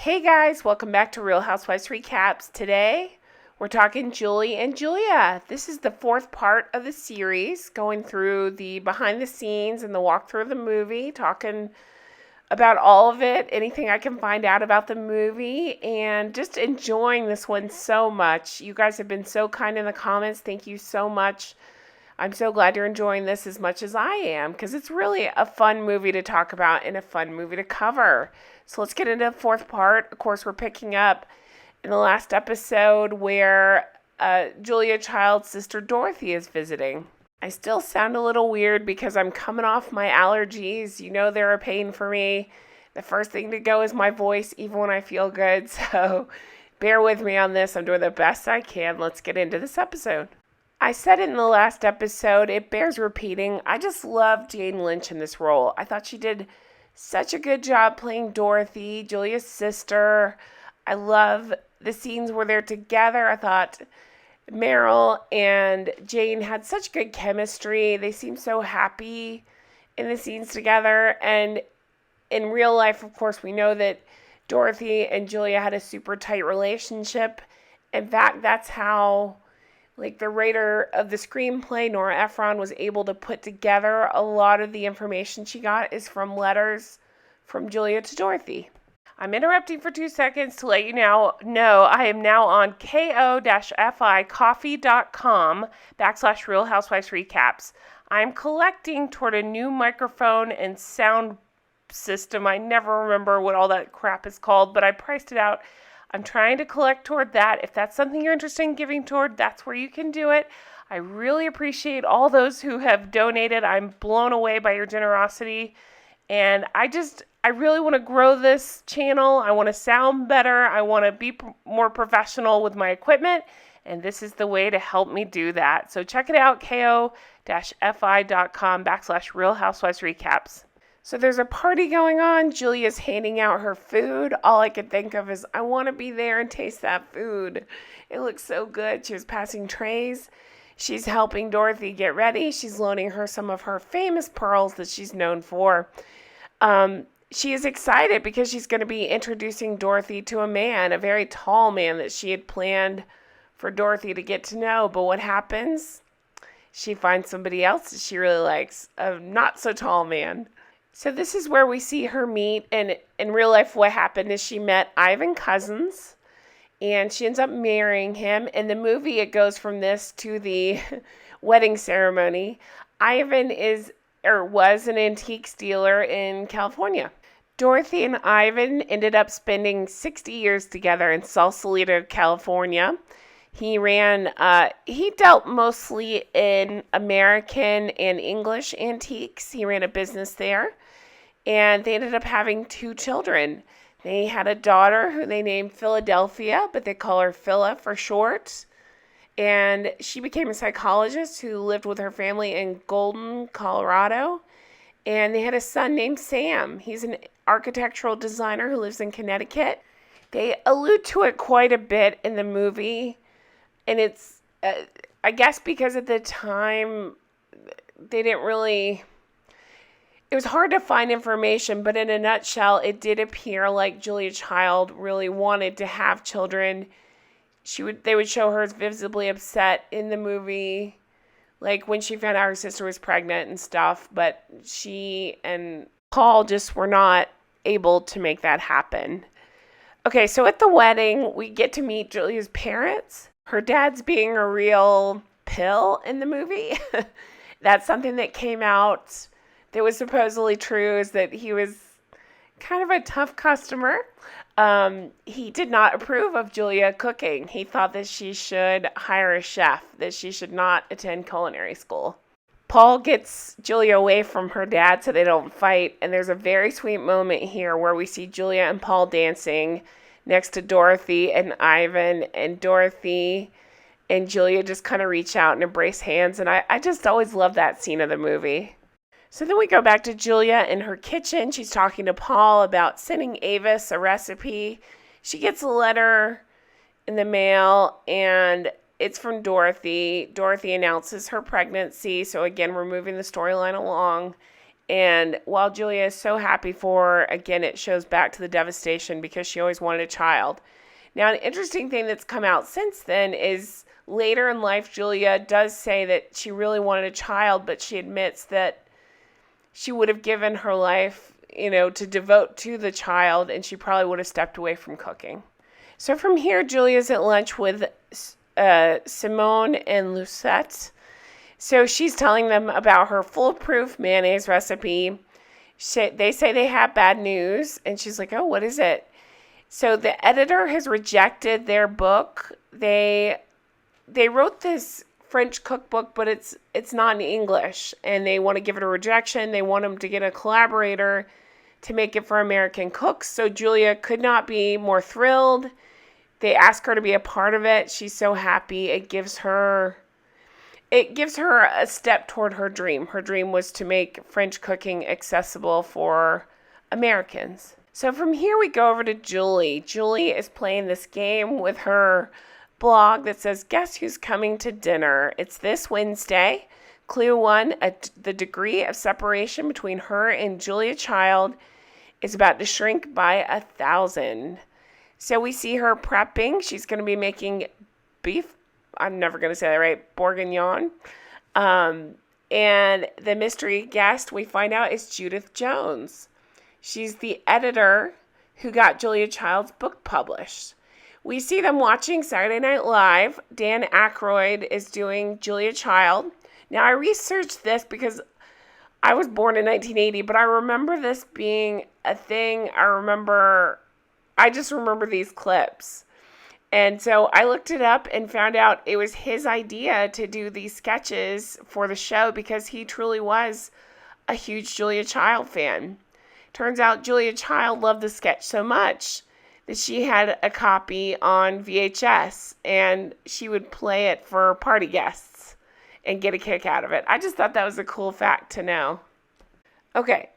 Hey guys, welcome back to Real Housewives Recaps. Today, we're talking Julie and Julia. This is the fourth part of the series, going through the behind the scenes and the walkthrough of the movie, talking about all of it, anything I can find out about the movie, and just enjoying this one so much. You guys have been so kind in the comments. Thank you so much. I'm so glad you're enjoying this as much as I am, because it's really a fun movie to talk about and a fun movie to cover. So let's get into the fourth part. Of course, we're picking up in the last episode where Julia Child's sister Dorothy is visiting. I still sound a little weird because I'm coming off my allergies. You know they're a pain for me. The first thing to go is my voice, even when I feel good. So bear with me on this. I'm doing the best I can. Let's get into this episode. I said it in the last episode, it bears repeating. I just love Jane Lynch in this role. I thought she did such a good job playing Dorothy, Julia's sister. I love the scenes where they're together. I thought Meryl and Jane had such good chemistry. They seem so happy in the scenes together. And in real life, of course, we know that Dorothy and Julia had a super tight relationship. In fact, that's how the writer of the screenplay, Nora Ephron, was able to put together a lot of the information she got is from letters from Julia to Dorothy. I'm interrupting for 2 seconds to let you know I am now on ko-fi.com/Real Housewives Recaps. I'm collecting toward a new microphone and sound system. I never remember what all that crap is called, but I priced it out. I'm trying to collect toward that. If that's something you're interested in giving toward, that's where you can do it. I really appreciate all those who have donated. I'm blown away by your generosity. And I really want to grow this channel. I want to sound better. I want to be more professional with my equipment. And this is the way to help me do that. So check it out, ko-fi.com/Real Housewives Recaps. So there's a party going on. Julia's handing out her food. All I could think of is, I want to be there and taste that food. It looks so good. She was passing trays. She's helping Dorothy get ready. She's loaning her some of her famous pearls that she's known for. She is excited because she's going to be introducing Dorothy to a man, a very tall man that she had planned for Dorothy to get to know. But what happens? She finds somebody else that she really likes, a not so tall man. So this is where we see her meet, and in real life what happened is she met Ivan Cousins, and she ends up marrying him. In the movie, it goes from this to the wedding ceremony. Ivan was an antique dealer in California. Dorothy and Ivan ended up spending 60 years together in Sausalito, California. He dealt mostly in American and English antiques. He ran a business there. And they ended up having 2 children. They had a daughter who they named Philadelphia, but they call her Phila for short. And she became a psychologist who lived with her family in Golden, Colorado. And they had a son named Sam. He's an architectural designer who lives in Connecticut. They allude to it quite a bit in the movie. And it's, I guess because at the time, they didn't really... It was hard to find information, but in a nutshell, it did appear like Julia Child really wanted to have children. They would show her as visibly upset in the movie, like when she found out her sister was pregnant and stuff, but she and Paul just were not able to make that happen. Okay, so at the wedding, we get to meet Julia's parents. Her dad's being a real pill in the movie. That's something that came out that was supposedly true, is that he was kind of a tough customer. He did not approve of Julia cooking. He thought that she should hire a chef, that she should not attend culinary school. Paul gets Julia away from her dad so they don't fight, and there's a very sweet moment here where we see Julia and Paul dancing next to Dorothy and Ivan, and Dorothy and Julia just kind of reach out and embrace hands, and I just always love that scene of the movie. So then we go back to Julia in her kitchen. She's talking to Paul about sending Avis a recipe. She gets a letter in the mail, and it's from Dorothy. Dorothy announces her pregnancy. So again, we're moving the storyline along. And while Julia is so happy for her, again, it shows back to the devastation because she always wanted a child. Now, an interesting thing that's come out since then is later in life, Julia does say that she really wanted a child, but she admits that she would have given her life, to devote to the child, and she probably would have stepped away from cooking. So from here, Julia's at lunch with Simone and Lucette. So she's telling them about her foolproof mayonnaise recipe. They say they have bad news, and she's like, oh, what is it? So the editor has rejected their book. They wrote this French cookbook, but it's not in English, and they want to give it a rejection. They want them to get a collaborator to make it for American cooks. So Julia could not be more thrilled. They ask her to be a part of it. She's so happy. It gives her a step toward her dream. Her dream was to make French cooking accessible for Americans. So from here we go over to Julie. Julie is playing this game with her blog that says, guess who's coming to dinner? It's this Wednesday. Clue 1, the degree of separation between her and Julia Child is about to shrink by 1,000. So we see her prepping. She's going to be making beef. I'm never going to say that right. Bourguignon. And the mystery guest we find out is Judith Jones. She's the editor who got Julia Child's book published. We see them watching Saturday Night Live. Dan Aykroyd is doing Julia Child. Now, I researched this because I was born in 1980, but I remember this being a thing. I just remember these clips. And so I looked it up and found out it was his idea to do these sketches for the show because he truly was a huge Julia Child fan. Turns out Julia Child loved the sketch so much that she had a copy on VHS and she would play it for party guests and get a kick out of it. I just thought that was a cool fact to know. Okay,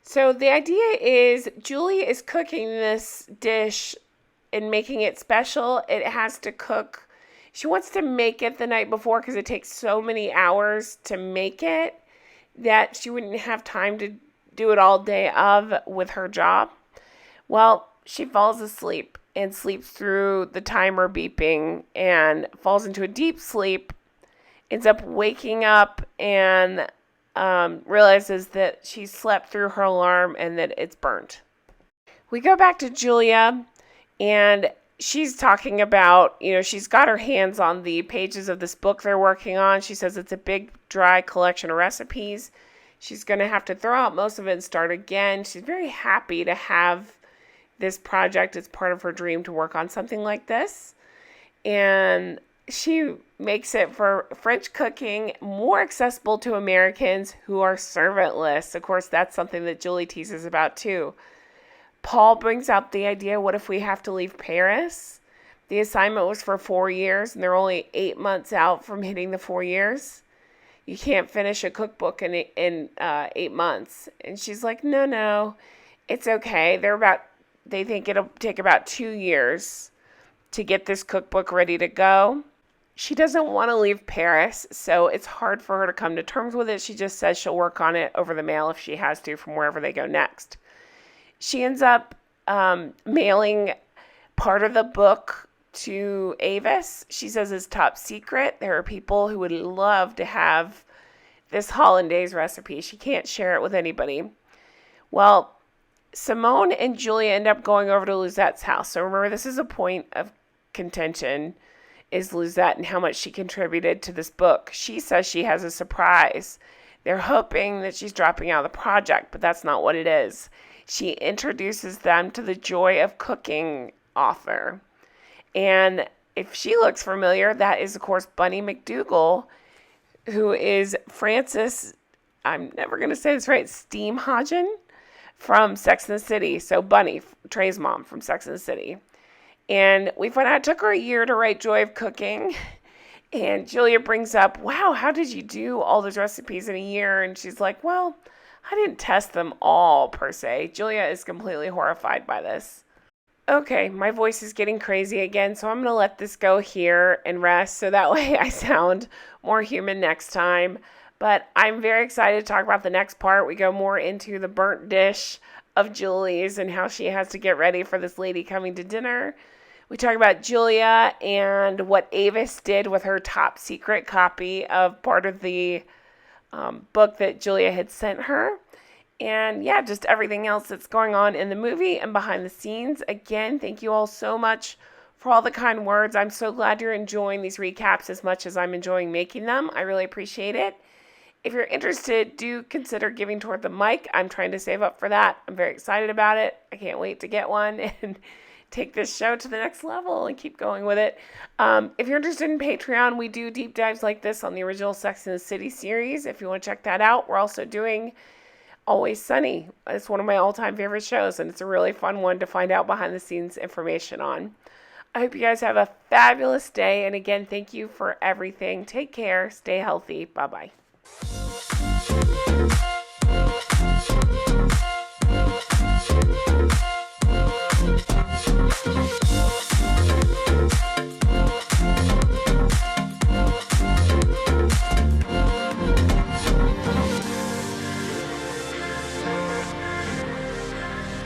so the idea is Julie is cooking this dish and making it special. It has to cook. She wants to make it the night before because it takes so many hours to make it that she wouldn't have time to do it all day of with her job. Well, she falls asleep and sleeps through the timer beeping and falls into a deep sleep, ends up waking up and realizes that she slept through her alarm and that it's burnt. We go back to Julia, and she's talking about, she's got her hands on the pages of this book they're working on. She says it's a big, dry collection of recipes. She's going to have to throw out most of it and start again. She's very happy to have this project. It's part of her dream to work on something like this. And she makes it for French cooking more accessible to Americans who are servantless. Of course, that's something that Julie teases about too. Paul brings up the idea, what if we have to leave Paris? The assignment was for 4 years, and they're only 8 months out from hitting the 4 years. You can't finish a cookbook in 8 months. And she's like, no, it's okay. They think it'll take about 2 years to get this cookbook ready to go. She doesn't want to leave Paris, so it's hard for her to come to terms with it. She just says she'll work on it over the mail if she has to from wherever they go next. She ends up mailing part of the book to Avis. She says it's top secret. There are people who would love to have this hollandaise recipe. She can't share it with anybody. Well, Simone and Julia end up going over to Lizette's house. So remember, this is a point of contention, is Lisette and how much she contributed to this book. She says she has a surprise. They're hoping that she's dropping out of the project, but that's not what it is. She introduces them to the Joy of Cooking author. And if she looks familiar, that is, of course, Bunny McDougal, who is Frances, I'm never going to say this right, Steamhagen from Sex and the City. So Bunny, Trey's mom from Sex and the City. And we find out it took her a year to write Joy of Cooking. And Julia brings up, wow, how did you do all those recipes in a year? And she's like, well, I didn't test them all, per se. Julia is completely horrified by this. Okay, my voice is getting crazy again, so I'm going to let this go here and rest so that way I sound more human next time. But I'm very excited to talk about the next part. We go more into the burnt dish of Julie's and how she has to get ready for this lady coming to dinner. We talk about Julia and what Avis did with her top secret copy of part of the book that Julia had sent her. And yeah, just everything else that's going on in the movie and behind the scenes. Again, thank you all so much for all the kind words. I'm so glad you're enjoying these recaps as much as I'm enjoying making them. I really appreciate it. If you're interested, do consider giving toward the mic. I'm trying to save up for that. I'm very excited about it. I can't wait to get one and take this show to the next level and keep going with it. If you're interested in Patreon, we do deep dives like this on the original Sex and the City series. If you want to check that out, we're also doing Always Sunny. It's one of my all-time favorite shows, and it's a really fun one to find out behind-the-scenes information on. I hope you guys have a fabulous day, and again, thank you for everything. Take care. Stay healthy. Bye-bye.